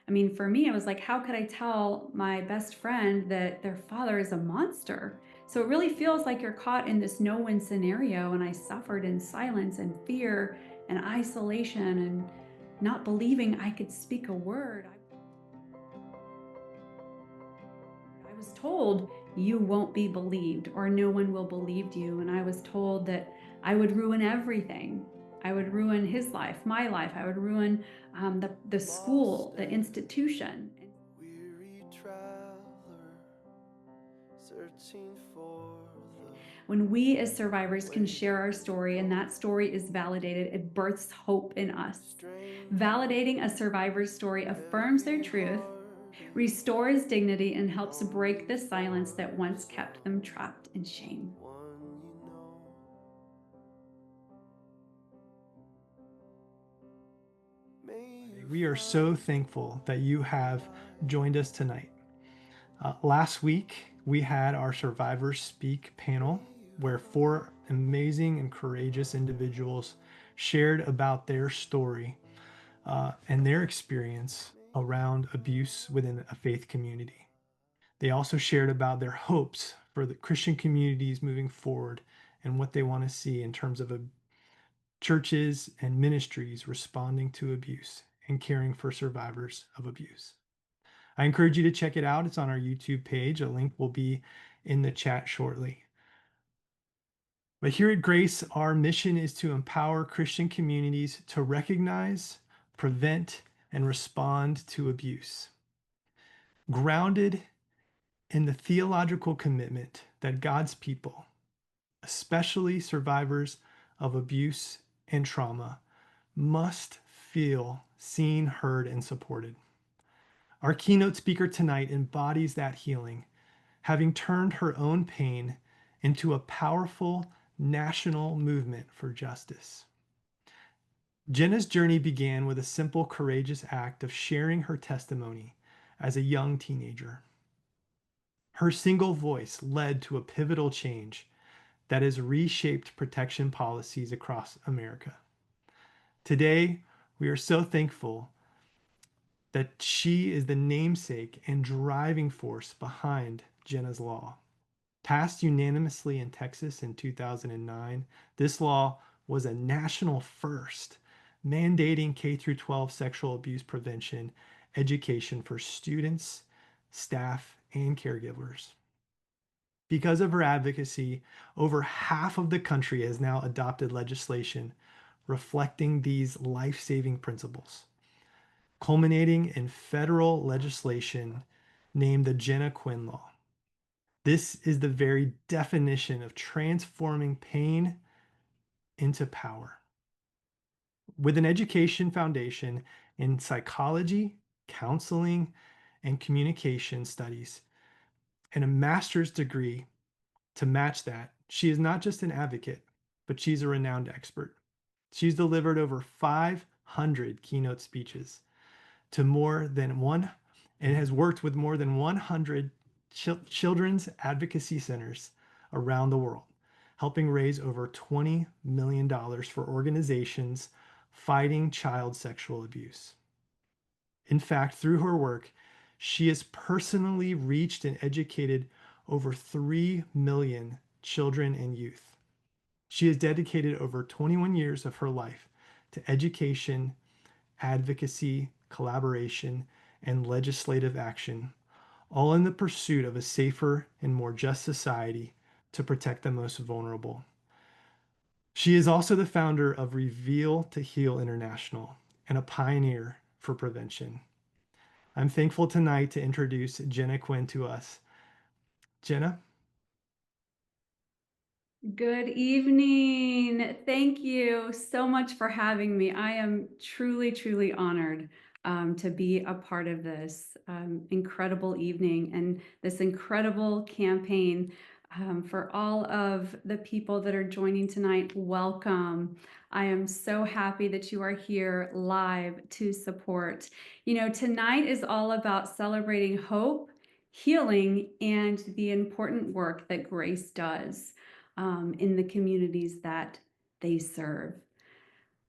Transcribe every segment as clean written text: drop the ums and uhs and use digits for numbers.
I mean, for me, I was like, how could I tell my best friend that their father is a monster? So it really feels like you're caught in this no win scenario. And I suffered in silence and fear and isolation and not believing I could speak a word. I was told you won't be believed or no one will believe you. And I was told that I would ruin everything. I would ruin his life, my life. I would ruin the school, the institution. Weary traveler searching for the When we as survivors can share our story and that story is validated, it births hope in us. stranger, Validating a survivor's story affirms their truth, heavy-hearted restores dignity, and helps break the lonely silence that once ones, kept them trapped in shame. one you know. May you We are so find thankful that you have light. joined us tonight. Last week, we had our Survivors Speak panel where four amazing and courageous individuals shared about their story and their experience around abuse within a faith community. They also shared about their hopes for the Christian communities moving forward and what they want to see in terms of churches and ministries responding to abuse and caring for survivors of abuse. I encourage you to check it out. It's on our YouTube page. A link will be in the chat shortly. But here at Grace, our mission is to empower Christian communities to recognize, prevent, and respond to abuse. Grounded in the theological commitment that God's people, especially survivors of abuse and trauma, must feel seen, heard, and supported. Our keynote speaker tonight embodies that healing, having turned her own pain into a powerful national movement for justice. Jenna's journey began with a simple, courageous act of sharing her testimony as a young teenager. Her single voice led to a pivotal change that has reshaped protection policies across America. Today, we are so thankful that she is the namesake and driving force behind Jenna's Law. Passed unanimously in Texas in 2009, this law was a national first, mandating K through 12 sexual abuse prevention education for students, staff, and caregivers. Because of her advocacy, over half of the country has now adopted legislation reflecting these life-saving principles, culminating in federal legislation named the Jenna Quinn Law. This is the very definition of transforming pain into power. With an education foundation in psychology, counseling, and communication studies, and a master's degree to match that, she is not just an advocate, but she's a renowned expert. She's delivered over 500 keynote speeches to more than one and has worked with more than 100 children's advocacy centers around the world, helping raise over $20 million for organizations fighting child sexual abuse. In fact, through her work, she has personally reached and educated over 3 million children and youth. She has dedicated over 21 years of her life to education, advocacy, collaboration, and legislative action, all in the pursuit of a safer and more just society to protect the most vulnerable. She is also the founder of Reveal to Heal International and a pioneer for prevention. I'm thankful tonight to introduce Jenna Quinn to us. Jenna? Good evening. Thank you so much for having me. I am truly, truly honored to be a part of this incredible evening and this incredible campaign. For all of the people that are joining tonight, welcome. I am so happy that you are here live to support. You know, tonight is all about celebrating hope, healing, and the important work that Grace does in the communities that they serve.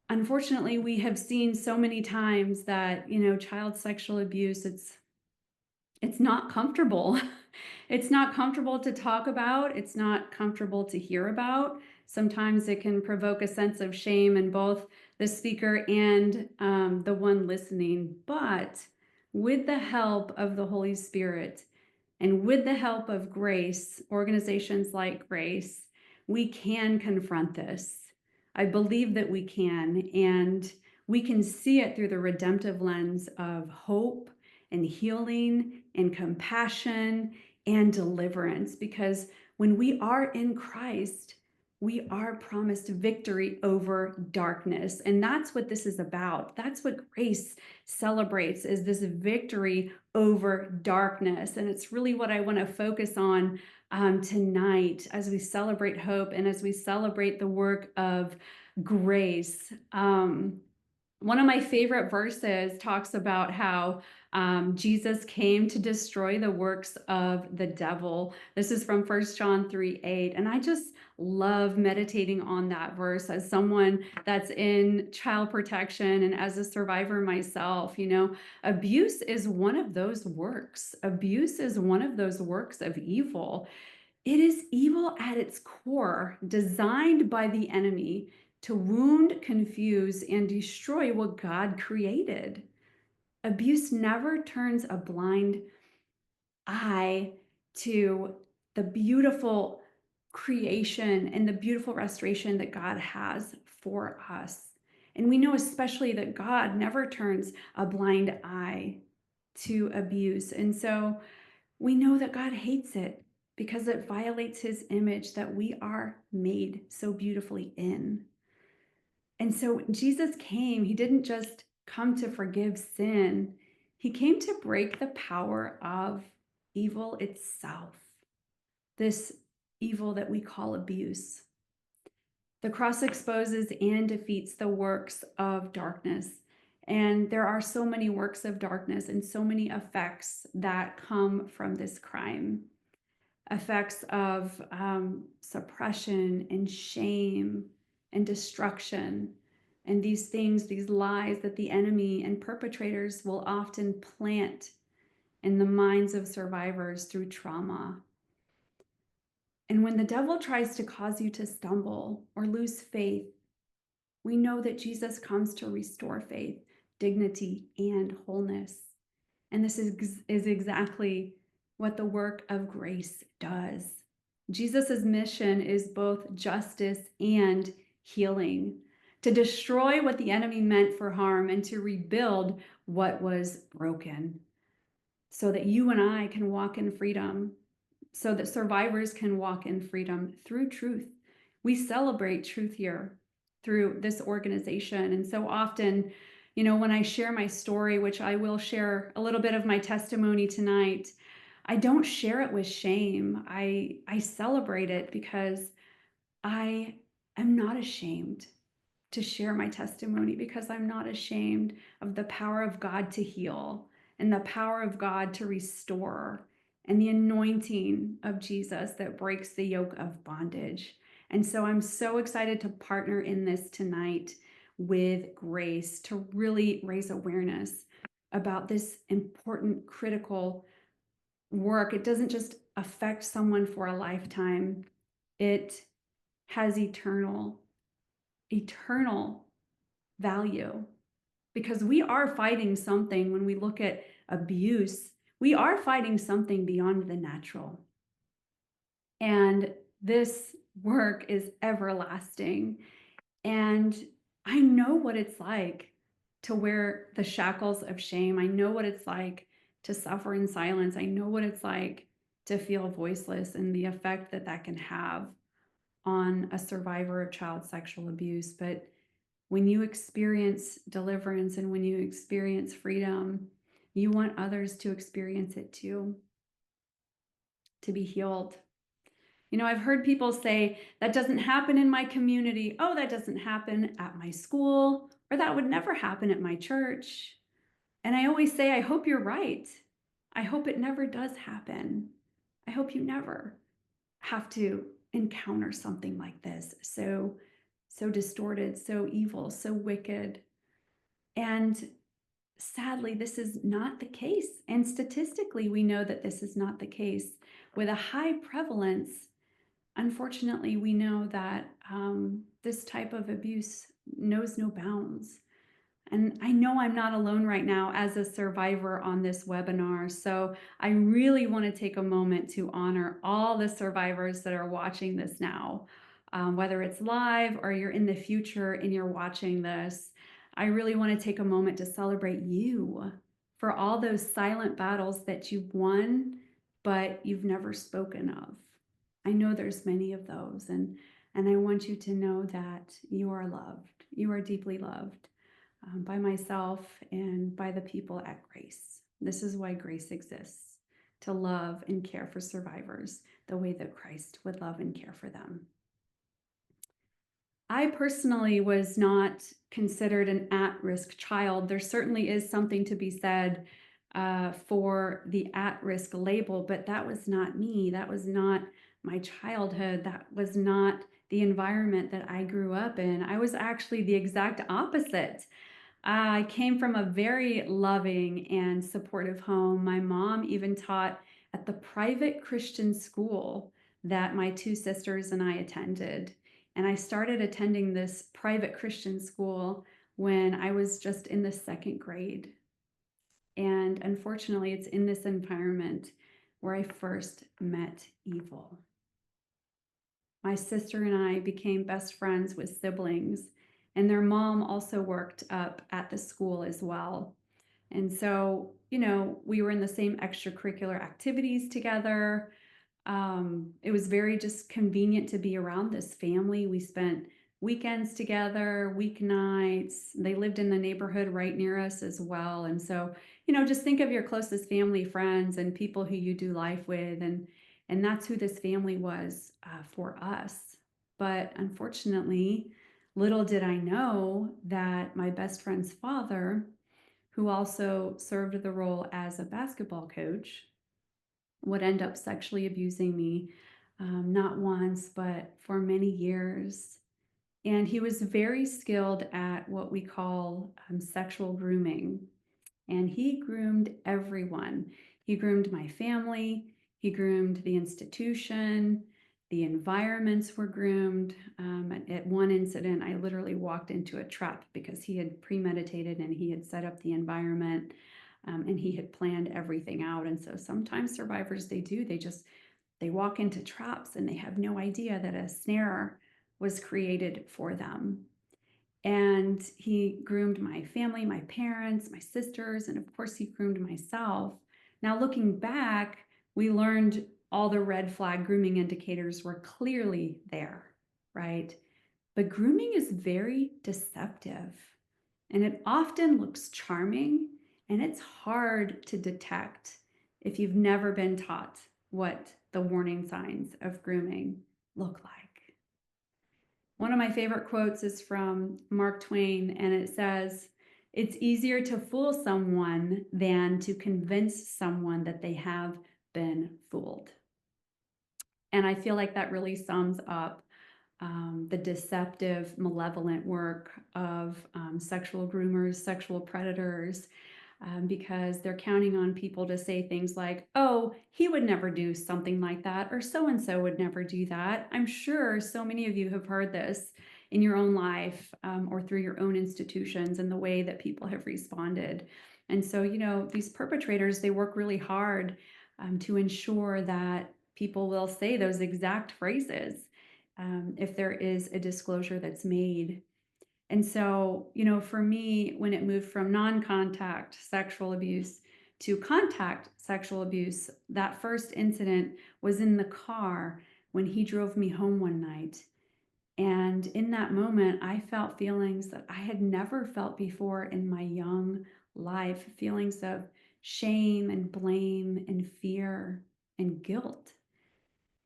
unfortunately, we have seen so many times that, child sexual abuse, it's not comfortable. It's not comfortable to talk about. It's not comfortable to hear about. Sometimes it can provoke a sense of shame in both the speaker and the one listening. But with the help of the Holy Spirit and with the help of Grace, organizations like Grace, we can confront this. I believe that we can, and we can see it through the redemptive lens of hope and healing and compassion and deliverance. Because when we are in Christ, we are promised victory over darkness. And that's what this is about. That's what grace celebrates, is this victory over darkness. And it's really what I want to focus on tonight as we celebrate hope and as we celebrate the work of grace. One of my favorite verses talks about how Jesus came to destroy the works of the devil. This is from 1 John 3:8. And I just love meditating on that verse as someone that's in child protection and as a survivor myself. Abuse is one of those works. Abuse is one of those works of evil. It is evil at its core, designed by the enemy to wound, confuse, and destroy what God created. Abuse never turns a blind eye to the beautiful creation and the beautiful restoration that God has for us. And we know especially that God never turns a blind eye to abuse. And so we know that God hates it because it violates his image that we are made so beautifully in. And so Jesus came, he didn't just come to forgive sin, he came to break the power of evil itself, this evil that we call abuse. The cross exposes and defeats the works of darkness. And there are so many works of darkness and so many effects that come from this crime. Effects of suppression and shame and destruction. And these things, these lies that the enemy and perpetrators will often plant in the minds of survivors through trauma. And when the devil tries to cause you to stumble or lose faith, we know that Jesus comes to restore faith, dignity, and wholeness. And this is exactly what the work of grace does. Jesus' mission is both justice and healing, to destroy what the enemy meant for harm and to rebuild what was broken, so that you and I can walk in freedom, so that survivors can walk in freedom through truth. We celebrate truth here through this organization. And so often, when I share my story, which I will share a little bit of my testimony tonight, I don't share it with shame. I celebrate it because I am not ashamed to share my testimony, because I'm not ashamed of the power of God to heal and the power of God to restore and the anointing of Jesus that breaks the yoke of bondage. And so I'm so excited to partner in this tonight with Grace to really raise awareness about this important, critical work. It doesn't just affect someone for a lifetime, it has eternal value, because we are fighting something. When we look at abuse, we are fighting something beyond the natural. And this work is everlasting. And I know what it's like to wear the shackles of shame. I know what it's like to suffer in silence. I know what it's like to feel voiceless and the effect that that can have on a survivor of child sexual abuse. But when you experience deliverance and when you experience freedom, you want others to experience it too, to be healed. I've heard people say, that doesn't happen in my community. Oh, that doesn't happen at my school, or that would never happen at my church. And I always say, I hope you're right. I hope it never does happen. I hope you never have to encounter something like this. So so distorted, so evil, so wicked. And sadly, this is not the case. And statistically, we know that this is not the case. With a high prevalence, unfortunately, we know that this type of abuse knows no bounds. And I know I'm not alone right now as a survivor on this webinar. So I really want to take a moment to honor all the survivors that are watching this now, whether it's live or you're in the future and you're watching this. I really want to take a moment to celebrate you for all those silent battles that you've won, but you've never spoken of. I know there's many of those, and I want you to know that you are loved. You are deeply loved by myself and by the people at Grace. This is why Grace exists, to love and care for survivors the way that Christ would love and care for them. I personally was not considered an at-risk child. There certainly is something to be said for the at-risk label, but that was not me. That was not my childhood. That was not the environment that I grew up in. I was actually the exact opposite. I came from a very loving and supportive home. My mom even taught at the private Christian school that my two sisters and I attended. And I started attending this private Christian school when I was just in the second grade. And unfortunately, it's in this environment where I first met evil. My sister and I became best friends with siblings, and their mom also worked up at the school as well. And so, we were in the same extracurricular activities together. It was very just convenient to be around this family. We spent weekends together, weeknights. They lived in the neighborhood right near us as well. And so, just think of your closest family, friends, and people who you do life with. And that's who this family was for us. But unfortunately, little did I know that my best friend's father, who also served the role as a basketball coach, would end up sexually abusing me, not once, but for many years. And he was very skilled at what we call sexual grooming. And he groomed everyone. He groomed my family, he groomed the institution, the environments were groomed. At one incident, I literally walked into a trap because he had premeditated and he had set up the environment. And he had planned everything out. And so sometimes survivors, they walk into traps and they have no idea that a snare was created for them. And he groomed my family, my parents, my sisters, and of course he groomed myself. Now looking back, we learned all the red flag grooming indicators were clearly there, right? But grooming is very deceptive, and it often looks charming, and it's hard to detect if you've never been taught what the warning signs of grooming look like. One of my favorite quotes is from Mark Twain, and it says, "It's easier to fool someone than to convince someone that they have been fooled." And I feel like that really sums up the deceptive, malevolent work of sexual groomers, sexual predators, because they're counting on people to say things like, "Oh, he would never do something like that," or "so and so would never do that." I'm sure so many of you have heard this in your own life or through your own institutions and the way that people have responded. And so, these perpetrators, they work really hard to ensure that people will say those exact phrases if there is a disclosure that's made. And so, for me, when it moved from non-contact sexual abuse to contact sexual abuse, that first incident was in the car when he drove me home one night. And in that moment, I felt feelings that I had never felt before in my young life, feelings of shame and blame and fear and guilt.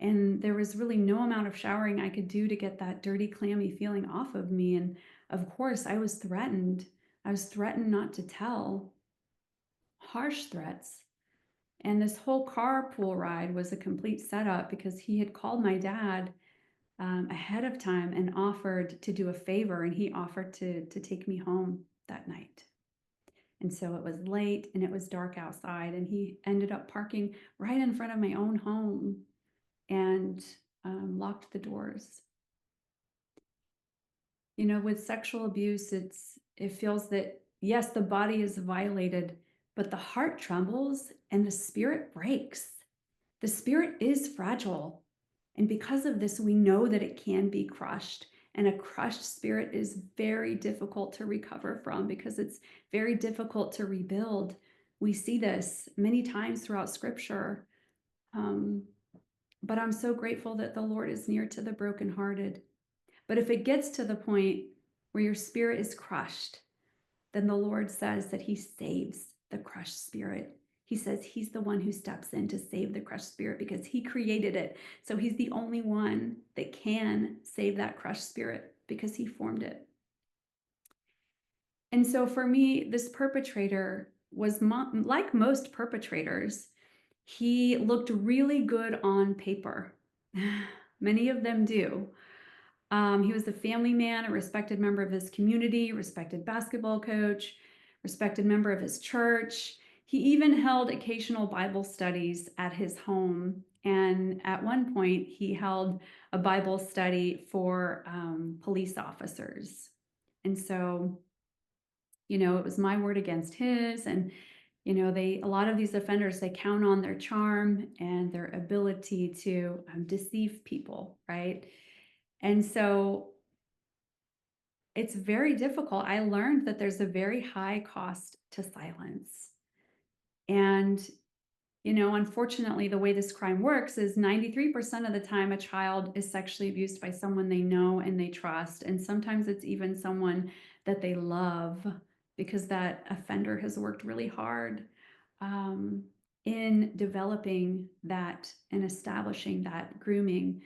And there was really no amount of showering I could do to get that dirty, clammy feeling off of me. And of course, I was threatened. I was threatened not to tell, harsh threats. And this whole carpool ride was a complete setup because he had called my dad ahead of time and offered to do a favor, and he offered to take me home that night. And so it was late and it was dark outside, and he ended up parking right in front of my own home and locked the doors. You know, with sexual abuse, it feels that, yes, the body is violated, but the heart trembles and the spirit breaks. The spirit is fragile. And because of this, we know that it can be crushed. And a crushed spirit is very difficult to recover from because it's very difficult to rebuild. We see this many times throughout Scripture. But I'm so grateful that the Lord is near to the brokenhearted. But if it gets to the point where your spirit is crushed, then the Lord says that he saves the crushed spirit. He says he's the one who steps in to save the crushed spirit because he created it. So he's the only one that can save that crushed spirit because he formed it. And so for me, this perpetrator was like most perpetrators, he looked really good on paper. Many of them do. He was a family man, a respected member of his community, respected basketball coach, respected member of his church. He even held occasional Bible studies at his home. And at one point, he held a Bible study for police officers. And so, you know, it was my word against his. And, you know, a lot of these offenders, they count on their charm and their ability to deceive people, right? And so it's very difficult. I learned that there's a very high cost to silence. And, you know, unfortunately, the way this crime works is 93% of the time a child is sexually abused by someone they know and they trust. And sometimes it's even someone that they love because that offender has worked really hard in developing that and establishing that grooming.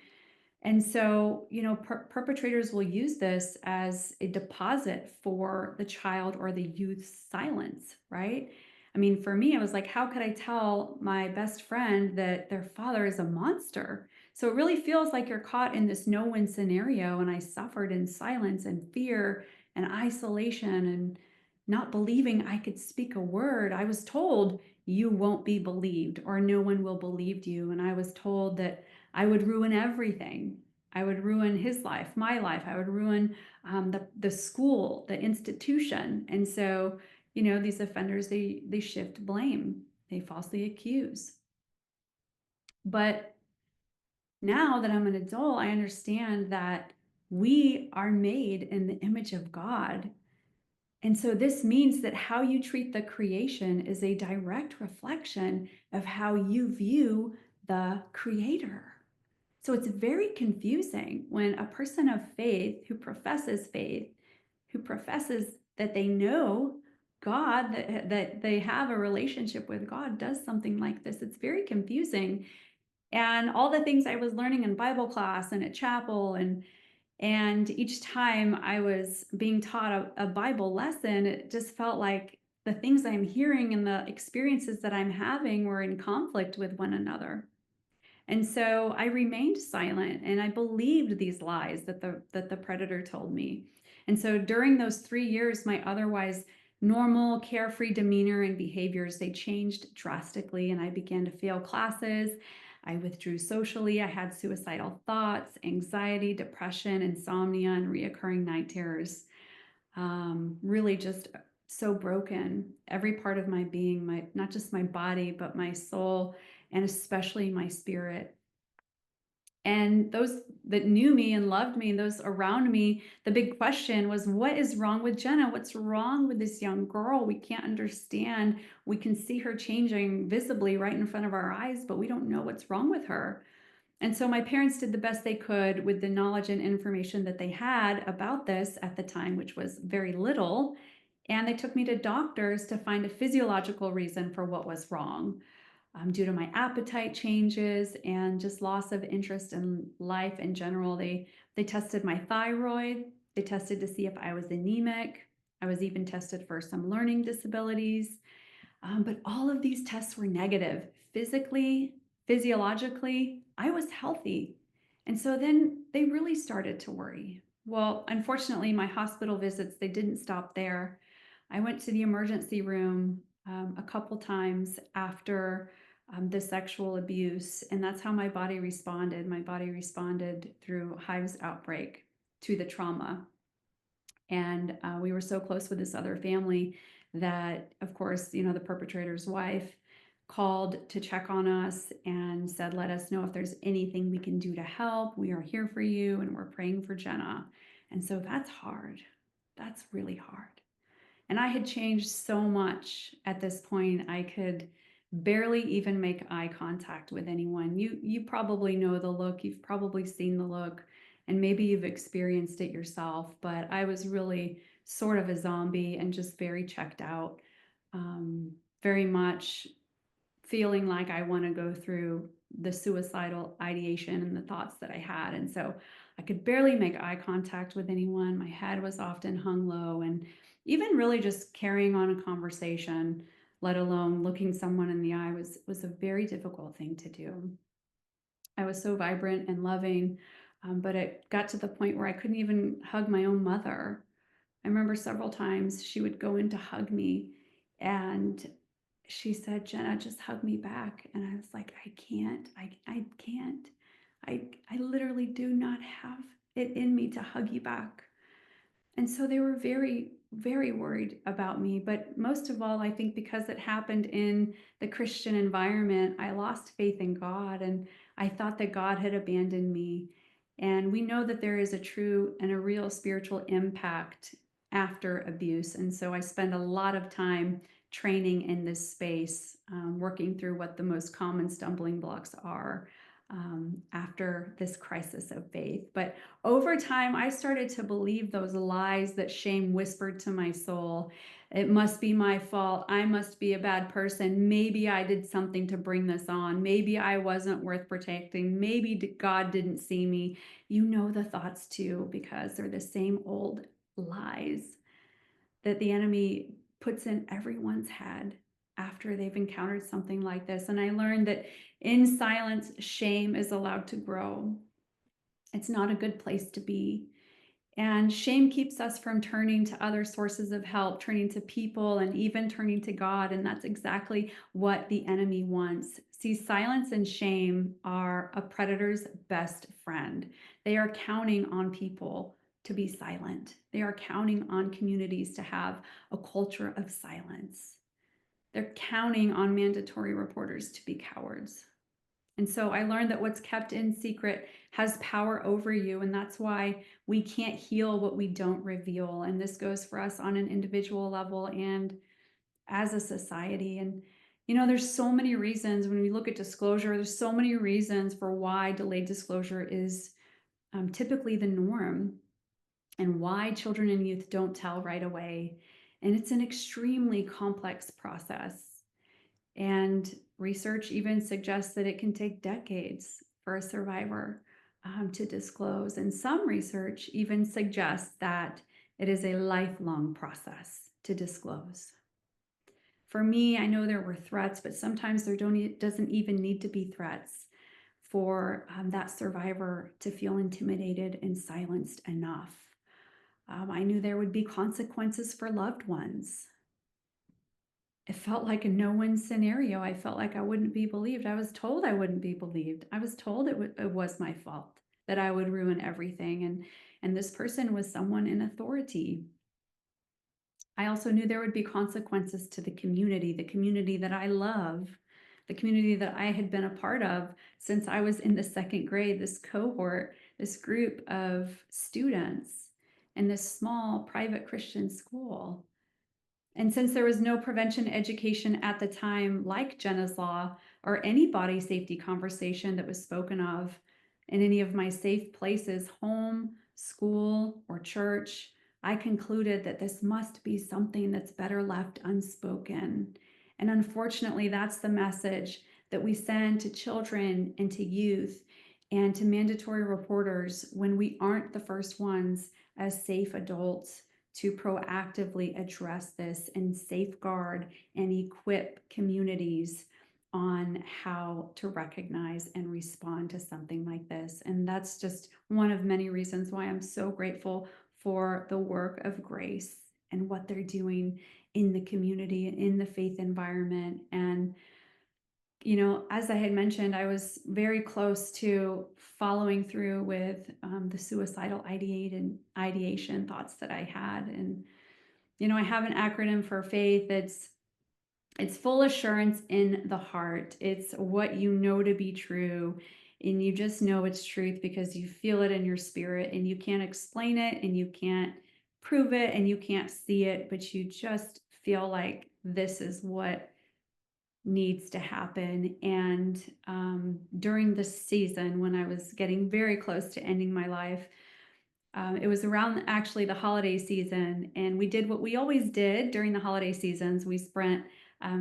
And so, you know, perpetrators will use this as a deposit for the child or the youth's silence, right? I mean, for me, I was like, how could I tell my best friend that their father is a monster? So it really feels like you're caught in this no-win scenario. And I suffered in silence and fear and isolation and not believing I could speak a word. I was told you won't be believed or no one will believe you. And I was told that I would ruin everything. I would ruin his life, my life. I would ruin the school, the institution. And so, you know, these offenders, they shift blame. They falsely accuse. But now that I'm an adult, I understand that we are made in the image of God. And so this means that how you treat the creation is a direct reflection of how you view the Creator. So it's very confusing when a person of faith, who professes that they know God, that they have a relationship with God, does something like this. It's very confusing. And all the things I was learning in Bible class and at chapel, and each time I was being taught a Bible lesson, it just felt like the things I'm hearing and the experiences that I'm having were in conflict with one another. And so I remained silent and I believed these lies that the predator told me. And so during those 3 years, my otherwise normal, carefree demeanor and behaviors, they changed drastically, and I began to fail classes. I withdrew socially. I had suicidal thoughts, anxiety, depression, insomnia, and reoccurring night terrors. Really just so broken. Every part of my being, not just my body, but my soul, and especially my spirit. And those that knew me and loved me, and those around me, the big question was, what is wrong with Jenna? What's wrong with this young girl? We can't understand. We can see her changing visibly right in front of our eyes, but we don't know what's wrong with her. And so my parents did the best they could with the knowledge and information that they had about this at the time, which was very little. And they took me to doctors to find a physiological reason for what was wrong. Due to my appetite changes and just loss of interest in life in general. They tested my thyroid. They tested to see if I was anemic. I was even tested for some learning disabilities. But all of these tests were negative. Physically, physiologically, I was healthy. And so then they really started to worry. Well, unfortunately, my hospital visits, they didn't stop there. I went to the emergency room a couple times after the sexual abuse, and that's how my body responded. My body responded through hives outbreak to the trauma. And we were so close with this other family that, of course, the perpetrator's wife called to check on us and said, let us know if there's anything we can do to help. We are here for you and we're praying for Jenna. And so that's hard. That's really hard. And I had changed so much at this point. I could barely even make eye contact with anyone. You probably know the look. You've probably seen the look, and maybe you've experienced it yourself. But I was really sort of a zombie and just very checked out, very much feeling like I want to go through the suicidal ideation and the thoughts that I had. And so I could barely make eye contact with anyone. My head was often hung low, and even really just carrying on a conversation, let alone looking someone in the eye, was a very difficult thing to do. I was so vibrant and loving, but it got to the point where I couldn't even hug my own mother. I remember several times she would go in to hug me, and she said, Jenna, just hug me back. And I was like, I can't. I can't. I literally do not have it in me to hug you back. And so they were very, very worried about me. But most of all, I think because it happened in the Christian environment, I lost faith in God, and I thought that God had abandoned me. And we know that there is a true and a real spiritual impact after abuse. And so I spend a lot of time training in this space, working through what the most common stumbling blocks are after this crisis of faith. But over time, I started to believe those lies that shame whispered to my soul. It must be my fault. I must be a bad person. Maybe I did something to bring this on. Maybe I wasn't worth protecting. Maybe God didn't see me. You know the thoughts too, because they're the same old lies that the enemy puts in everyone's head after they've encountered something like this. And I learned that in silence, shame is allowed to grow. It's not a good place to be. And shame keeps us from turning to other sources of help, turning to people, and even turning to God. And that's exactly what the enemy wants. See, silence and shame are a predator's best friend. They are counting on people to be silent. They are counting on communities to have a culture of silence. They're counting on mandatory reporters to be cowards. And so I learned that what's kept in secret has power over you. And that's why we can't heal what we don't reveal. And this goes for us on an individual level and as a society. And, there's so many reasons when we look at disclosure, there's so many reasons for why delayed disclosure is typically the norm and why children and youth don't tell right away. And it's an extremely complex process. And research even suggests that it can take decades for a survivor to disclose. And some research even suggests that it is a lifelong process to disclose. For me, I know there were threats, but sometimes there doesn't even need to be threats for that survivor to feel intimidated and silenced enough. I knew there would be consequences for loved ones. It felt like a no-win scenario. I felt like I wouldn't be believed. I was told I wouldn't be believed. I was told it was my fault, that I would ruin everything. And this person was someone in authority. I also knew there would be consequences to the community that I love, the community that I had been a part of since I was in the second grade, this cohort, this group of students in this small private Christian school. And since there was no prevention education at the time, like Jenna's Law or any body safety conversation that was spoken of in any of my safe places, home, school, or church, I concluded that this must be something that's better left unspoken. And unfortunately, that's the message that we send to children and to youth and to mandatory reporters when we aren't the first ones as safe adults to proactively address this and safeguard and equip communities on how to recognize and respond to something like this. And that's just one of many reasons why I'm so grateful for the work of Grace and what they're doing in the community, in the faith environment. And, as I had mentioned, I was very close to following through with the suicidal ideation thoughts that I had. And, I have an acronym for faith. It's full assurance in the heart. It's what you know to be true, and you just know it's truth because you feel it in your spirit, and you can't explain it, and you can't prove it, and you can't see it, but you just feel like this is what needs to happen. And during this season, when I was getting very close to ending my life, it was around actually the holiday season, and we did what we always did during the holiday seasons. We spent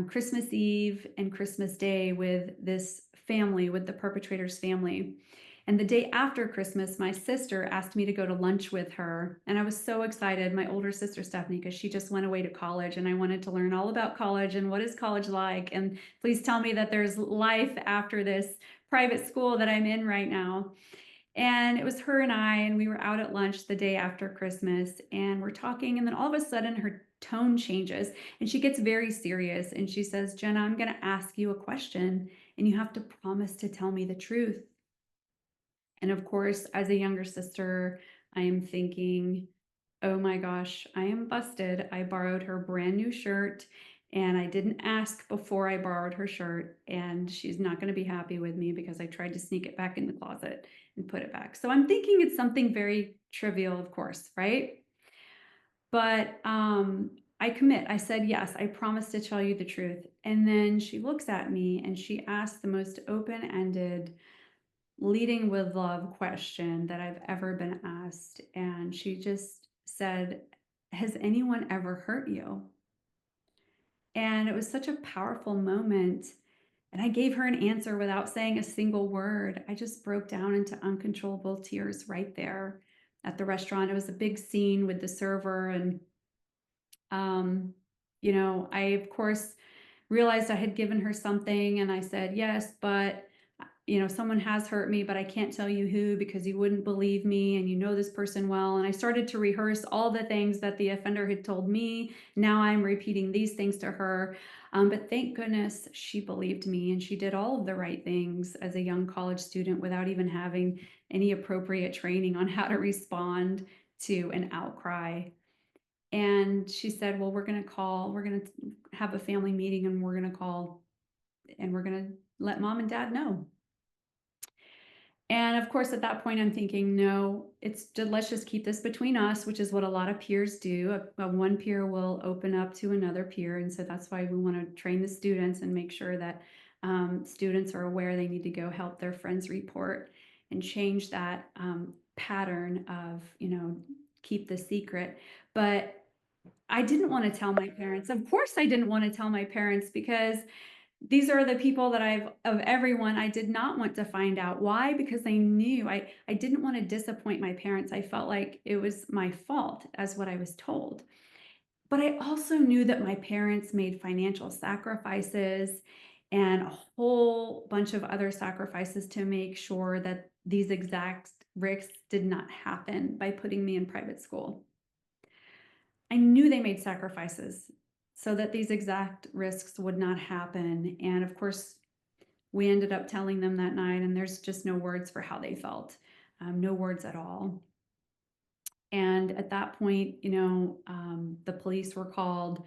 Christmas Eve and Christmas Day with this family, with the perpetrator's family. And the day after Christmas, my sister asked me to go to lunch with her. And I was so excited, my older sister, Stephanie, because she just went away to college, and I wanted to learn all about college and what is college like. And please tell me that there's life after this private school that I'm in right now. And it was her and I, and we were out at lunch the day after Christmas, and we're talking, and then all of a sudden her tone changes and she gets very serious, and she says, "Jenna, I'm going to ask you a question, and you have to promise to tell me the truth." And of course, as a younger sister, I am thinking, oh my gosh, I am busted. I borrowed her brand new shirt, and I didn't ask before I borrowed her shirt, and she's not going to be happy with me because I tried to sneak it back in the closet and put it back. So I'm thinking it's something very trivial, of course, right? But I commit. I said, yes, I promise to tell you the truth. And then she looks at me and she asks the most open-ended, leading with love question that I've ever been asked. And she just said, "Has anyone ever hurt you?" And it was such a powerful moment. And I gave her an answer without saying a single word. I just broke down into uncontrollable tears right there at the restaurant. It was a big scene with the server. And, I, of course, realized I had given her something, and I said, "Yes, but someone has hurt me, but I can't tell you who because you wouldn't believe me, and you know this person well." And I started to rehearse all the things that the offender had told me. Now I'm repeating these things to her. But thank goodness she believed me, and she did all of the right things as a young college student without even having any appropriate training on how to respond to an outcry. And she said, "Well, we're going to have a family meeting, and we're going to call, and we're going to let mom and dad know." And of course, at that point, I'm thinking, no, let's just keep this between us, which is what a lot of peers do. One peer will open up to another peer. And so that's why we want to train the students and make sure that students are aware they need to go help their friends report and change that pattern of, keep the secret. But I didn't want to tell my parents. Of course, I didn't want to tell my parents because these are the people that of everyone, I did not want to find out. Why? Because I knew I didn't want to disappoint my parents. I felt like it was my fault, as what I was told. But I also knew that my parents made financial sacrifices and a whole bunch of other sacrifices to make sure that these exact risks did not happen by putting me in private school. I knew they made sacrifices so that these exact risks would not happen. And of course, we ended up telling them that night, and there's just no words for how they felt, no words at all. And at that point, the police were called,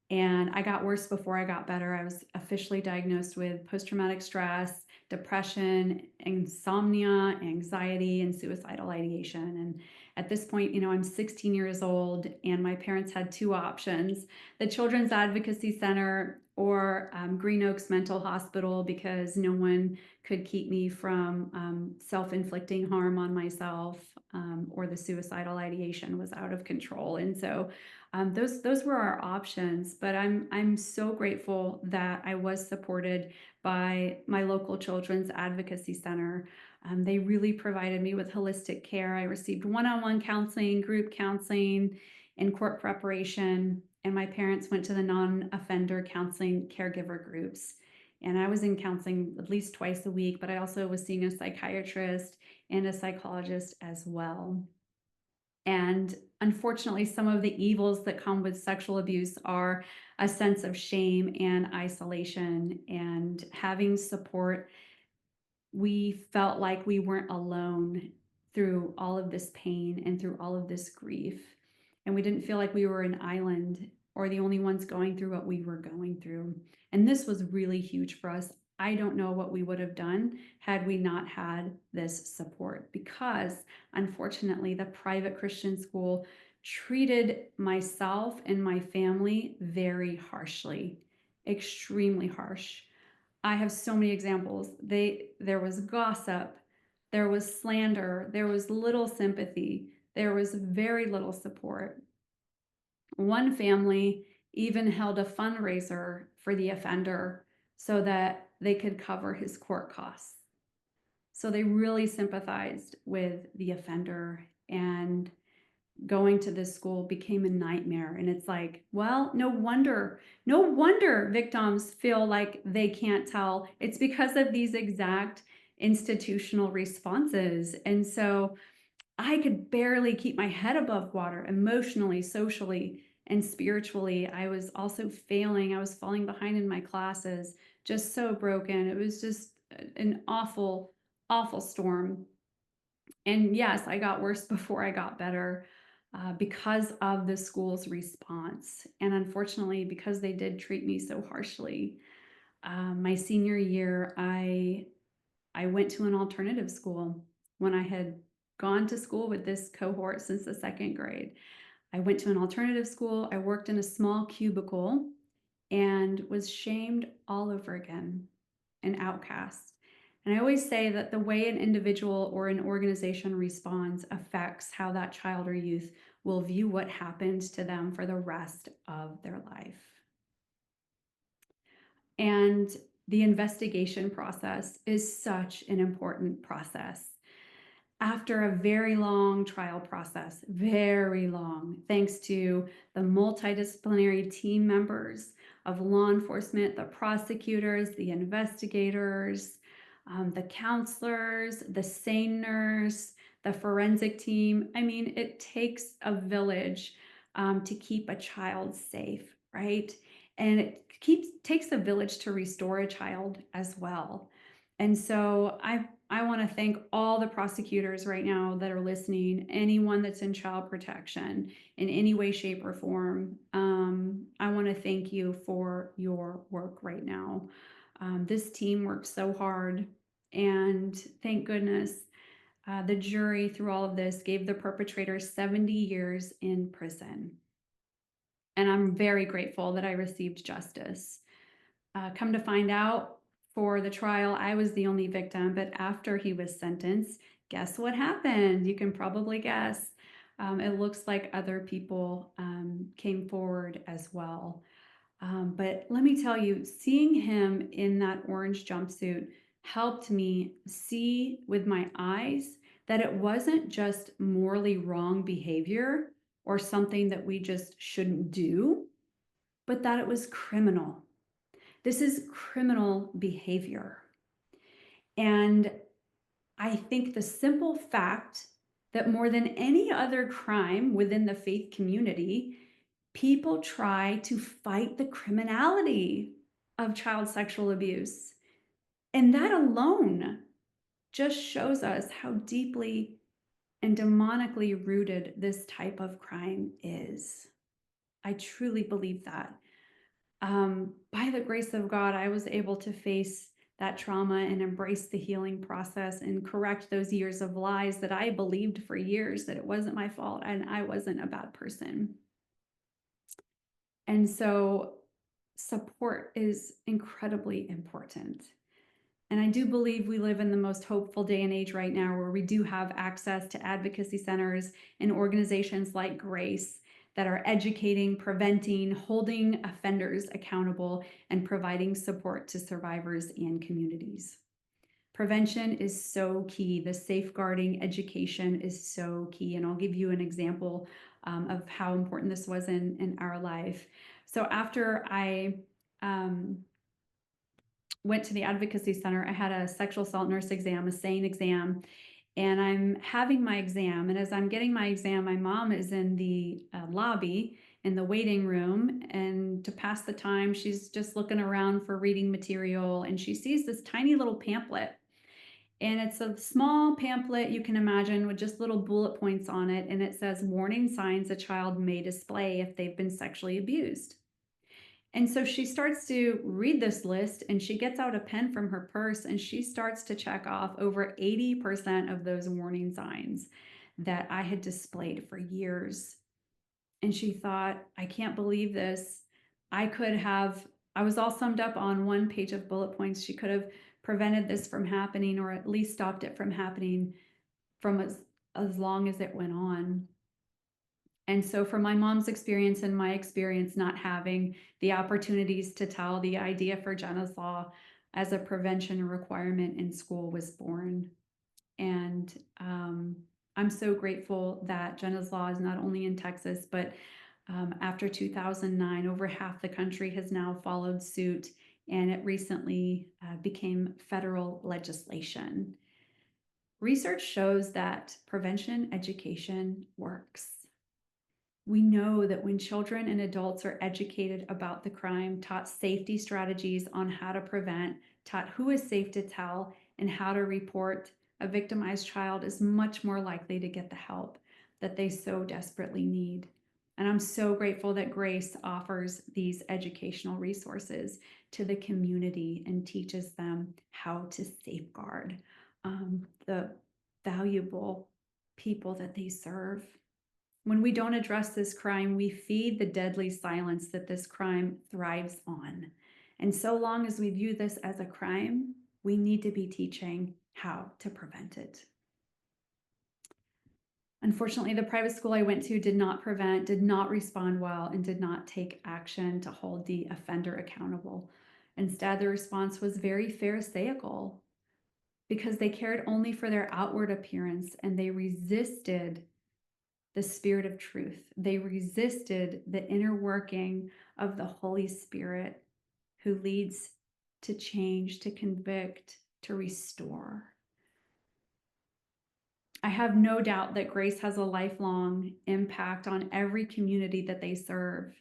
and I got worse before I got better. I was officially diagnosed with post-traumatic stress, depression, insomnia, anxiety, and suicidal ideation. And at this point, I'm 16 years old, and my parents had two options: the Children's Advocacy Center or Green Oaks Mental Hospital, because no one could keep me from self-inflicting harm on myself, or the suicidal ideation was out of control. And so those were our options. But I'm so grateful that I was supported by my local Children's Advocacy Center. They really provided me with holistic care. I received one-on-one counseling, group counseling, and court preparation. And my parents went to the non-offender counseling caregiver groups. And I was in counseling at least twice a week, but I also was seeing a psychiatrist and a psychologist as well. And unfortunately, some of the evils that come with sexual abuse are a sense of shame and isolation, and having support. We felt like we weren't alone through all of this pain and through all of this grief. And we didn't feel like we were an island or the only ones going through what we were going through. And this was really huge for us. I don't know what we would have done had we not had this support, because unfortunately, the private Christian school treated myself and my family very harshly, extremely harsh. I have so many examples. There was gossip, there was slander, there was little sympathy, there was very little support. One family even held a fundraiser for the offender so that they could cover his court costs. So they really sympathized with the offender, and going to this school became a nightmare. And it's like, well, no wonder victims feel like they can't tell. It's because of these exact institutional responses. And so I could barely keep my head above water emotionally, socially, and spiritually. I was also failing. I was falling behind in my classes, just so broken. It was just an awful, awful storm. And yes, I got worse before I got better, because of the school's response. And unfortunately, because they did treat me so harshly, my senior year, I went to an alternative school when I had gone to school with this cohort since the second grade. I went to an alternative school. I worked in a small cubicle and was shamed all over again, an outcast. And I always say that the way an individual or an organization responds affects how that child or youth will view what happened to them for the rest of their life. And the investigation process is such an important process. After a very long trial process, very long, thanks to the multidisciplinary team members of law enforcement, the prosecutors, the investigators, the counselors, the SANE nurse, the forensic team. I mean, it takes a village to keep a child safe, right? And it takes a village to restore a child as well. And so I want to thank all the prosecutors right now that are listening, anyone that's in child protection in any way, shape, or form. I want to thank you for your work right now. This team worked so hard, and thank goodness the jury, through all of this, gave the perpetrator 70 years in prison. And I'm very grateful that I received justice. Come to find out, for the trial, I was the only victim, but after he was sentenced, guess what happened? You can probably guess. It looks like other people came forward as well. But let me tell you, seeing him in that orange jumpsuit helped me see with my eyes that it wasn't just morally wrong behavior or something that we just shouldn't do, but that it was criminal. This is criminal behavior. And I think the simple fact that more than any other crime within the faith community, people try to fight the criminality of child sexual abuse. And that alone just shows us how deeply and demonically rooted this type of crime is. I truly believe that. By the grace of God, I was able to face that trauma and embrace the healing process and correct those years of lies that I believed for years that it wasn't my fault and I wasn't a bad person. And so support is incredibly important. And I do believe we live in the most hopeful day and age right now, where we do have access to advocacy centers and organizations like Grace that are educating, preventing, holding offenders accountable, and providing support to survivors and communities. Prevention is so key. The safeguarding education is so key. And I'll give you an example of how important this was in our life. So after I went to the advocacy center. I had a sexual assault nurse exam, a SANE exam, and I'm having my exam. And as I'm getting my exam, my mom is in the lobby in the waiting room. And to pass the time, she's just looking around for reading material. And she sees this tiny little pamphlet. And it's a small pamphlet, you can imagine, with just little bullet points on it. And it says warning signs a child may display if they've been sexually abused. And so she starts to read this list, and she gets out a pen from her purse and she starts to check off over 80% of those warning signs that I had displayed for years. And she thought, I can't believe this. I was all summed up on one page of bullet points. She could have prevented this from happening, or at least stopped it from happening from as long as it went on. And so from my mom's experience and my experience not having the opportunities to tell, the idea for Jenna's Law as a prevention requirement in school was born. And I'm so grateful that Jenna's Law is not only in Texas, but after 2009, over half the country has now followed suit, and it recently became federal legislation. Research shows that prevention education works. We know that when children and adults are educated about the crime, taught safety strategies on how to prevent, taught who is safe to tell, and how to report, a victimized child is much more likely to get the help that they so desperately need. And I'm so grateful that Grace offers these educational resources to the community and teaches them how to safeguard the valuable people that they serve. When we don't address this crime, we feed the deadly silence that this crime thrives on. And so long as we view this as a crime, we need to be teaching how to prevent it. Unfortunately, the private school I went to did not prevent, did not respond well, and did not take action to hold the offender accountable. Instead, the response was very pharisaical because they cared only for their outward appearance, and they resisted the Spirit of truth. They resisted the inner working of the Holy Spirit who leads to change, to convict, to restore. I have no doubt that Grace has a lifelong impact on every community that they serve.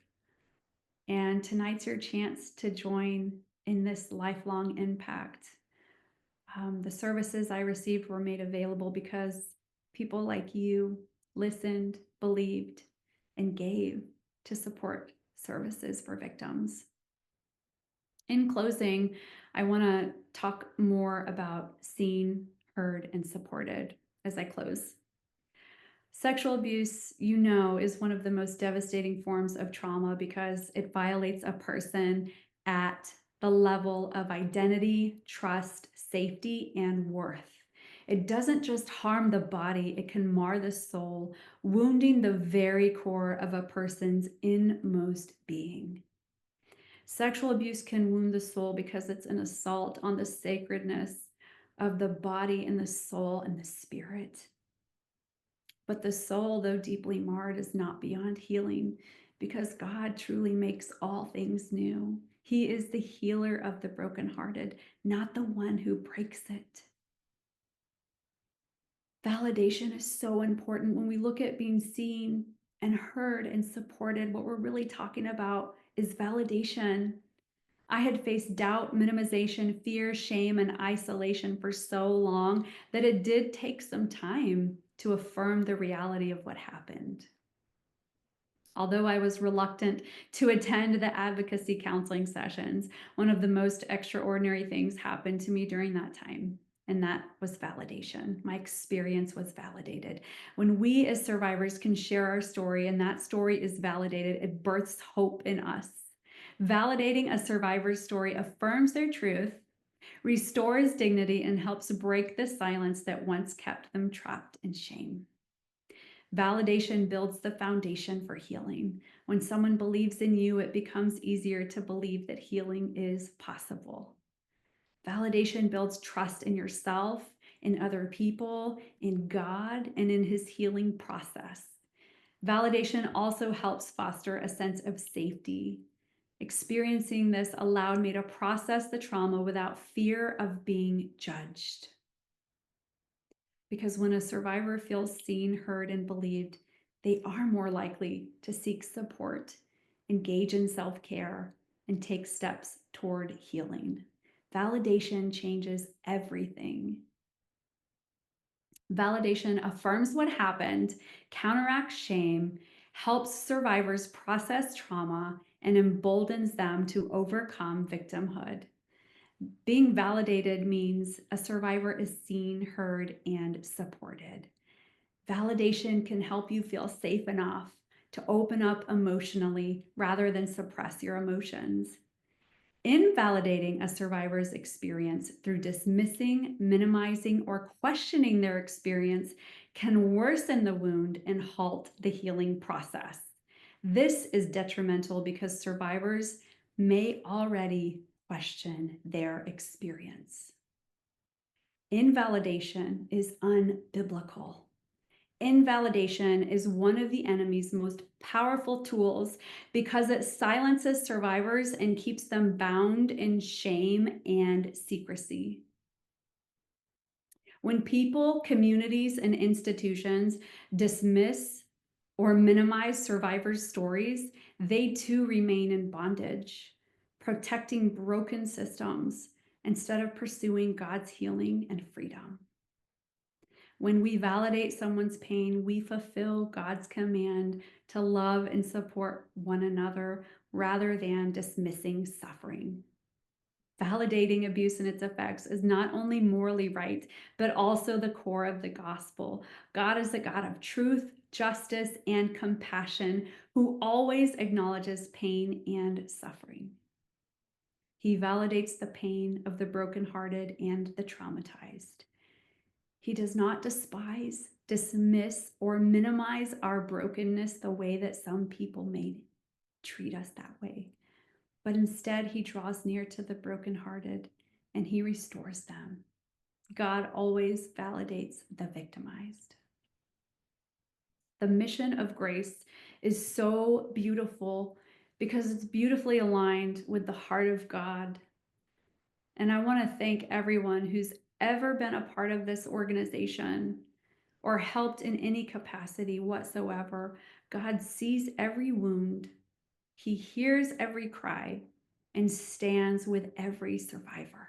And tonight's your chance to join in this lifelong impact. The services I received were made available because people like you listened, believed, and gave to support services for victims. In closing, I want to talk more about seen, heard, and supported as I close. Sexual abuse, you know, is one of the most devastating forms of trauma because it violates a person at the level of identity, trust, safety, and worth. It doesn't just harm the body, it can mar the soul, wounding the very core of a person's inmost being. Sexual abuse can wound the soul because it's an assault on the sacredness of the body and the soul and the spirit. But the soul, though deeply marred, is not beyond healing because God truly makes all things new. He is the healer of the brokenhearted, not the one who breaks it. Validation is so important. When we look at being seen and heard and supported, what we're really talking about is validation. I had faced doubt, minimization, fear, shame, and isolation for so long that it did take some time to affirm the reality of what happened. Although I was reluctant to attend the advocacy counseling sessions, one of the most extraordinary things happened to me during that time, and that was validation. My experience was validated. When we as survivors can share our story and that story is validated, it births hope in us. Validating a survivor's story affirms their truth, restores dignity, and helps break the silence that once kept them trapped in shame. Validation builds the foundation for healing. When someone believes in you, it becomes easier to believe that healing is possible. Validation builds trust in yourself, in other people, in God, and in His healing process. Validation also helps foster a sense of safety. Experiencing this allowed me to process the trauma without fear of being judged. Because when a survivor feels seen, heard, and believed, they are more likely to seek support, engage in self care, and take steps toward healing. Validation changes everything. Validation affirms what happened, counteracts shame, helps survivors process trauma, and emboldens them to overcome victimhood. Being validated means a survivor is seen, heard, and supported. Validation can help you feel safe enough to open up emotionally rather than suppress your emotions. Invalidating a survivor's experience through dismissing, minimizing, or questioning their experience can worsen the wound and halt the healing process. This is detrimental because survivors may already question their experience. Invalidation is unbiblical. Invalidation is one of the enemy's most powerful tools because it silences survivors and keeps them bound in shame and secrecy. When people, communities, and institutions dismiss or minimize survivors' stories, they too remain in bondage, protecting broken systems instead of pursuing God's healing and freedom. When we validate someone's pain, we fulfill God's command to love and support one another rather than dismissing suffering. Validating abuse and its effects is not only morally right, but also the core of the gospel. God is a God of truth, justice, and compassion who always acknowledges pain and suffering. He validates the pain of the brokenhearted and the traumatized. He does not despise, dismiss, or minimize our brokenness the way that some people may treat us that way. But instead, he draws near to the brokenhearted and he restores them. God always validates the victimized. The mission of grace is so beautiful because it's beautifully aligned with the heart of God. And I want to thank everyone who's ever been a part of this organization or helped in any capacity whatsoever. God sees every wound, He hears every cry, and stands with every survivor.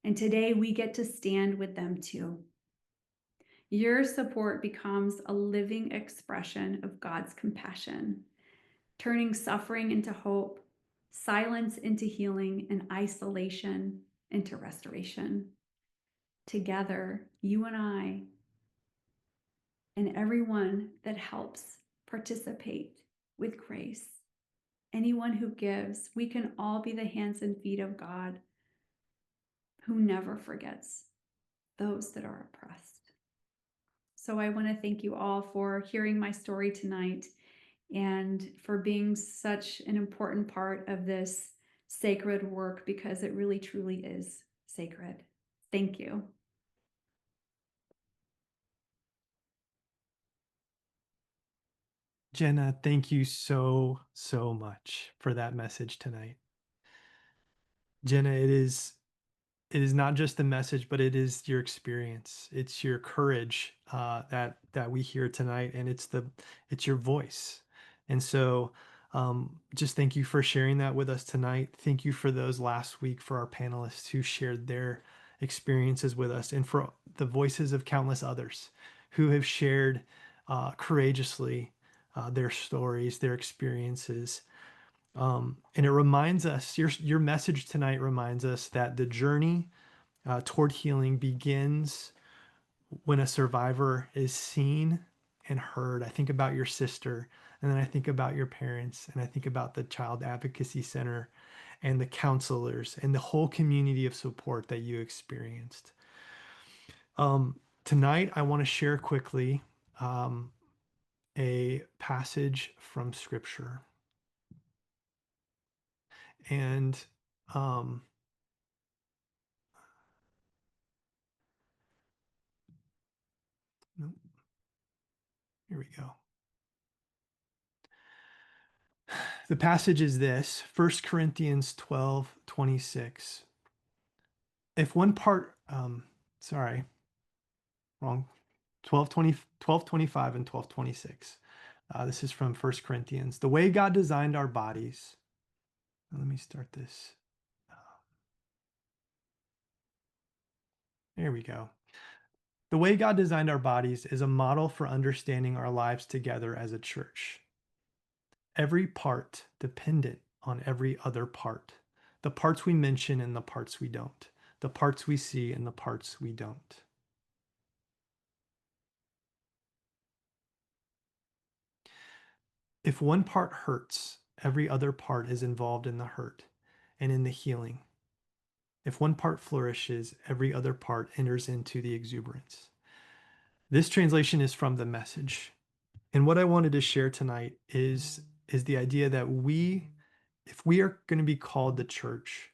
And today we get to stand with them too. Your support becomes a living expression of God's compassion, turning suffering into hope, silence into healing, and isolation into restoration. Together, you and I, and everyone that helps participate with grace, anyone who gives, we can all be the hands and feet of God who never forgets those that are oppressed. So I want to thank you all for hearing my story tonight and for being such an important part of this sacred work because it really truly is sacred. Thank you. Jenna, thank you so, so much for that message tonight. Jenna, it is not just the message, but it is your experience. It's your courage that we hear tonight, and it's your voice. And so, just thank you for sharing that with us tonight. Thank you for those last week for our panelists who shared their experiences with us, and for the voices of countless others who have shared courageously their stories, their experiences. And it reminds us, your message tonight reminds us that the journey toward healing begins when a survivor is seen and heard. I think about your sister, and then I think about your parents, and I think about the Child Advocacy Center and the counselors and the whole community of support that you experienced. Tonight, I want to share quickly a passage from Scripture. And here we go. The passage is this, 1 Corinthians 12:26. If one part, wrong, 12:25 and 12:26. This is from 1 Corinthians. The way God designed our bodies, let me start this. There we go. The way God designed our bodies is a model for understanding our lives together as a church. Every part dependent on every other part. The parts we mention and the parts we don't. The parts we see and the parts we don't. If one part hurts, every other part is involved in the hurt and in the healing. If one part flourishes, every other part enters into the exuberance. This translation is from the Message. And what I wanted to share tonight is the idea that if we are going to be called the church,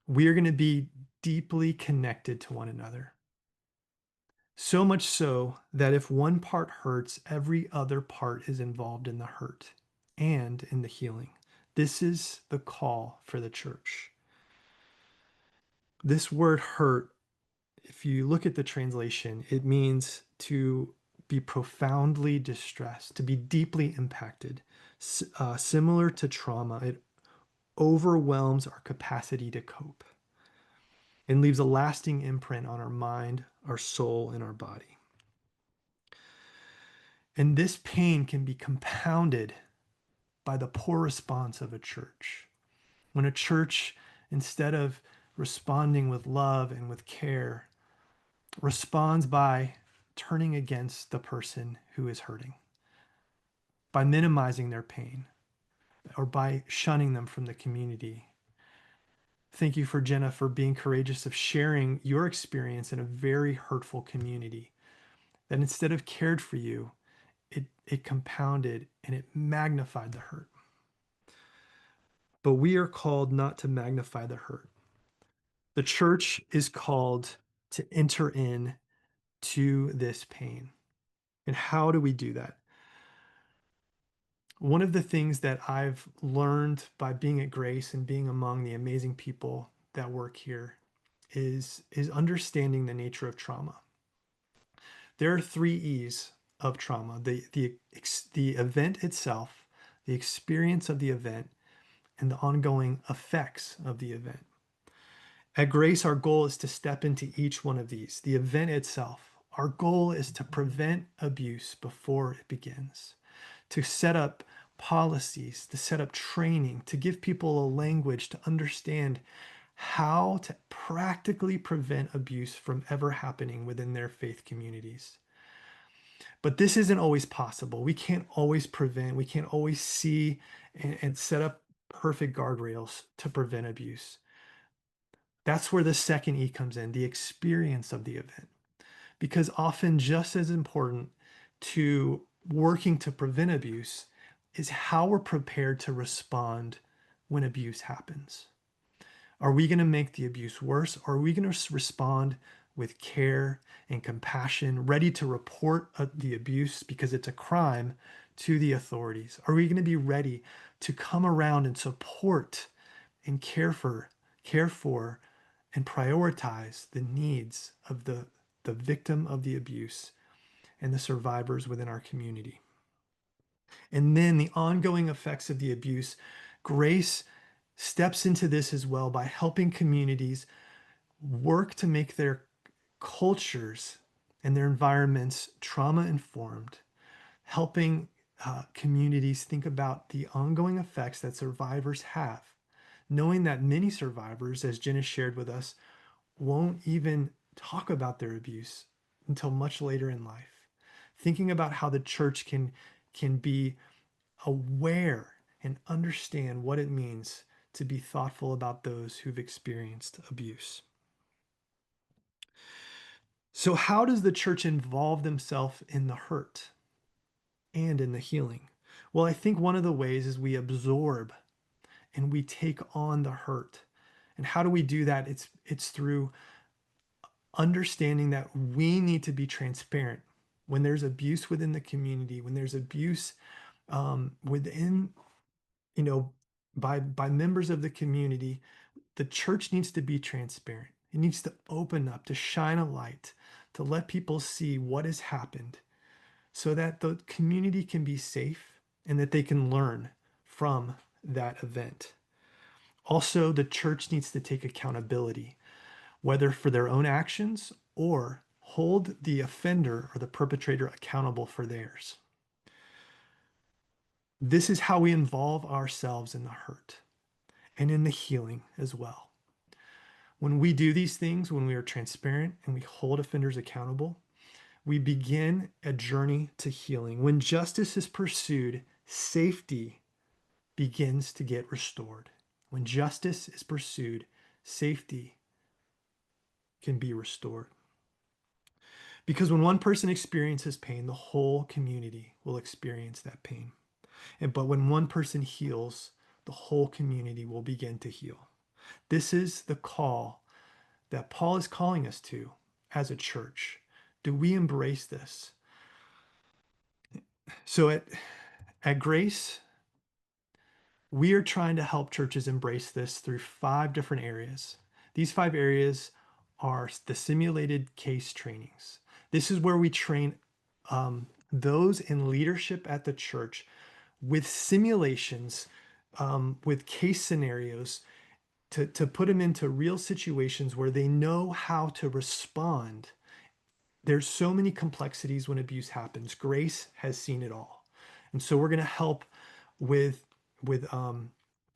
we are going to be deeply connected to one another. So much so that if one part hurts, every other part is involved in the hurt and in the healing. This is the call for the church. This word hurt, if you look at the translation, it means to be profoundly distressed, to be deeply impacted. Similar to trauma, it overwhelms our capacity to cope and leaves a lasting imprint on our mind, our soul, and our body. And this pain can be compounded by the poor response of a church. When a church, instead of responding with love and with care, responds by turning against the person who is hurting, by minimizing their pain, or by shunning them from the community. Thank you for Jenna for being courageous of sharing your experience in a very hurtful community that instead of cared for you, it compounded and it magnified the hurt. But we are called not to magnify the hurt. The church is called to enter in to this pain. And how do we do that? One of the things that I've learned by being at Grace and being among the amazing people that work here is understanding the nature of trauma. There are 3 E's of trauma: the event itself, the experience of the event, and the ongoing effects of the event. At Grace, our goal is to step into each one of these. The event itself, our goal is to prevent abuse before it begins, to set up policies, to set up training, to give people a language to understand how to practically prevent abuse from ever happening within their faith communities. But this isn't always possible. We can't always prevent, we can't always see and set up perfect guardrails to prevent abuse. That's where the second E comes in, the experience of the event. Because often just as important to working to prevent abuse is how we're prepared to respond when abuse happens. Are we going to make the abuse worse? Or are we going to respond with care and compassion, ready to report the abuse because it's a crime to the authorities? Are we going to be ready to come around and support and care for and prioritize the needs of the victim of the abuse and the survivors within our community? And then the ongoing effects of the abuse, Grace steps into this as well by helping communities work to make their cultures and their environments trauma informed, helping communities think about the ongoing effects that survivors have, knowing that many survivors, as Jenna shared with us, won't even talk about their abuse until much later in life. Thinking about how the church can be aware and understand what it means to be thoughtful about those who've experienced abuse. So how does the church involve themselves in the hurt and in the healing? Well, I think one of the ways is we absorb and we take on the hurt. And how do we do that? It's through understanding that we need to be transparent when there's abuse within the community, when there's abuse within you know, by members of the community, the church needs to be transparent. It needs to open up, to shine a light, to let people see what has happened so that the community can be safe and that they can learn from that event. Also, the church needs to take accountability, whether for their own actions or hold the offender or the perpetrator accountable for theirs. This is how we involve ourselves in the hurt and in the healing as well. When we do these things, when we are transparent and we hold offenders accountable, we begin a journey to healing. When justice is pursued, safety begins to get restored. When justice is pursued, safety can be restored. Because when one person experiences pain, the whole community will experience that pain. But when one person heals, the whole community will begin to heal. This is the call that Paul is calling us to as a church. Do we embrace this? So at Grace, we are trying to help churches embrace this through 5 different areas. These 5 areas are the simulated case trainings. This is where we train those in leadership at the church with simulations, with case scenarios to put them into real situations where they know how to respond. There's so many complexities when abuse happens. Grace has seen it all. And so we're going to help with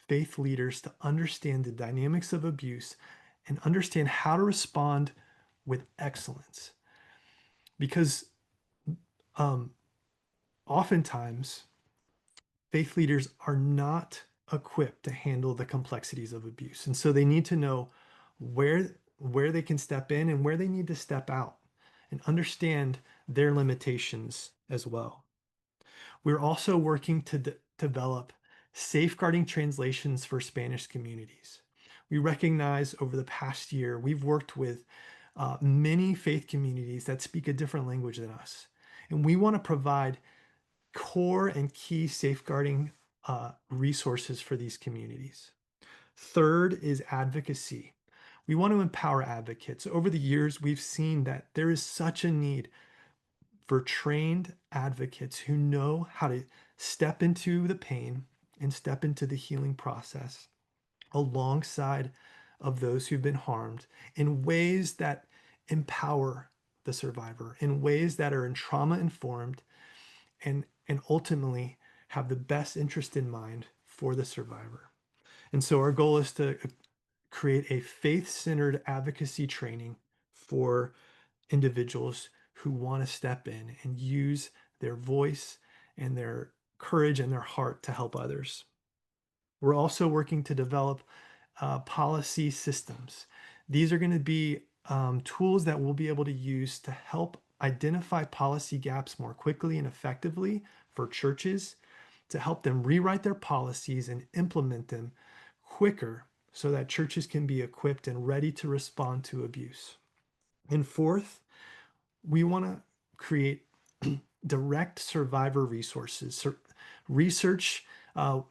faith leaders to understand the dynamics of abuse and understand how to respond with excellence. Because oftentimes faith leaders are not equipped to handle the complexities of abuse. And so they need to know where they can step in and where they need to step out and understand their limitations as well. We're also working to develop safeguarding translations for Spanish communities. We recognize over the past year, we've worked with many faith communities that speak a different language than us. And we want to provide core and key safeguarding resources for these communities. Third is advocacy. We want to empower advocates. Over the years, we've seen that there is such a need for trained advocates who know how to step into the pain and step into the healing process alongside of those who've been harmed in ways that empower the survivor, in ways that are trauma informed and ultimately have the best interest in mind for the survivor. And so our goal is to create a faith-centered advocacy training for individuals who want to step in and use their voice and their courage and their heart to help others. We're also working to develop policy systems. These are going to be tools that we'll be able to use to help identify policy gaps more quickly and effectively for churches, to help them rewrite their policies and implement them quicker so that churches can be equipped and ready to respond to abuse. And fourth, we want to create direct survivor resources. Research.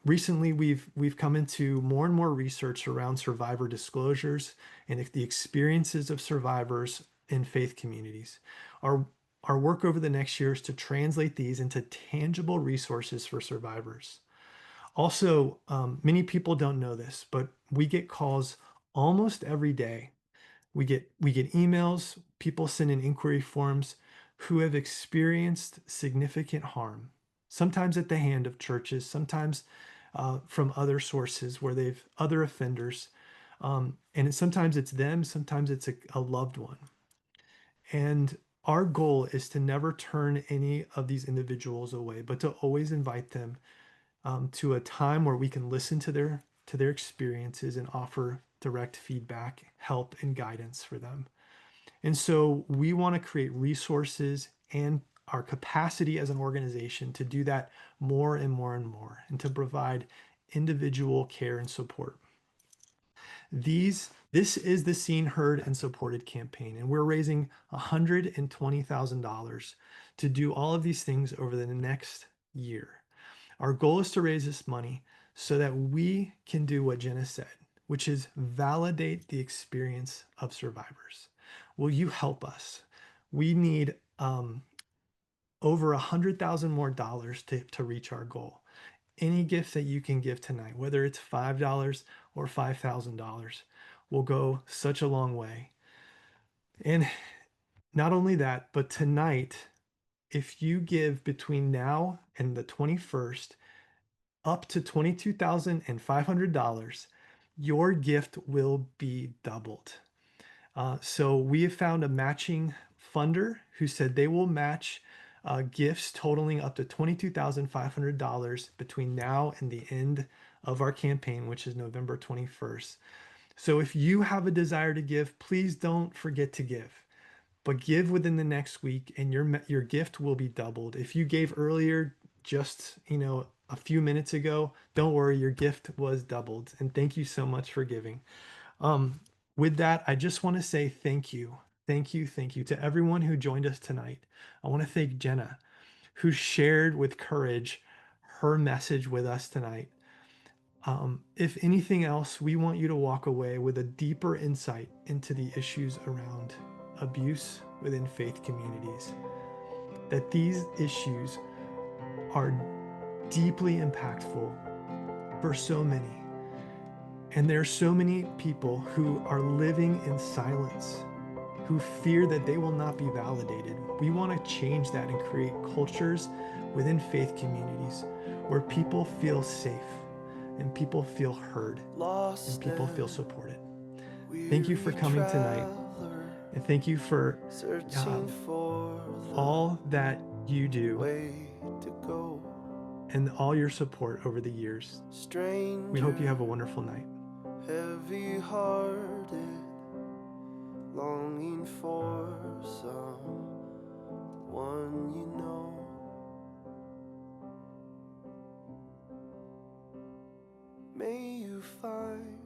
Recently, we've come into more and more research around survivor disclosures and the experiences of survivors in faith communities. Our work over the next year is to translate these into tangible resources for survivors. Also, many people don't know this, but we get calls almost every day. We get emails, people send in inquiry forms who have experienced significant harm, sometimes at the hand of churches, sometimes from other sources where they've other offenders. Sometimes it's them, sometimes it's a loved one. And our goal is to never turn any of these individuals away, but to always invite them to a time where we can listen to their experiences and offer direct feedback, help, and guidance for them. And so we want to create resources and our capacity as an organization to do that more and more and more, and to provide individual care and support. This is the Seen, Heard, and Supported campaign, and we're raising $120,000 to do all of these things over the next year. Our goal is to raise this money so that we can do what Jenna said, which is validate the experience of survivors. Will you help us? We need over $100,000 more to reach our goal. Any gift that you can give tonight, whether it's $5 or $5,000, will go such a long way. And not only that, but tonight, if you give between now and the 21st up to $22,500, your gift will be doubled. So we have found a matching funder who said they will match gifts totaling up to $22,500 between now and the end of our campaign, which is November 21st. So if you have a desire to give, please don't forget to give. But give within the next week and your gift will be doubled. If you gave earlier, just, a few minutes ago, don't worry, your gift was doubled. And thank you so much for giving. With that, I just want to say thank you. Thank you. Thank you to everyone who joined us tonight. I want to thank Jenna, who shared with courage her message with us tonight. If anything else, we want you to walk away with a deeper insight into the issues around abuse within faith communities. That these issues are deeply impactful for so many. And there are so many people who are living in silence, who fear that they will not be validated. We want to change that and create cultures within faith communities where people feel safe and people feel heard and people feel supported. Thank you for coming tonight. And thank you for all that you do and all your support over the years. We hope you have a wonderful night. Heavy-hearted, longing for someone you know. May you find